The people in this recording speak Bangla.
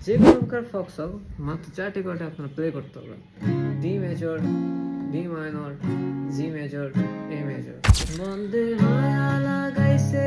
যে কোনো প্রকার ফক সং মাত্র 4টি কর্ডে আপনার প্লে করতে হবে: D major, D minor, G major, A major. বন্দে মায়া লাগাইছে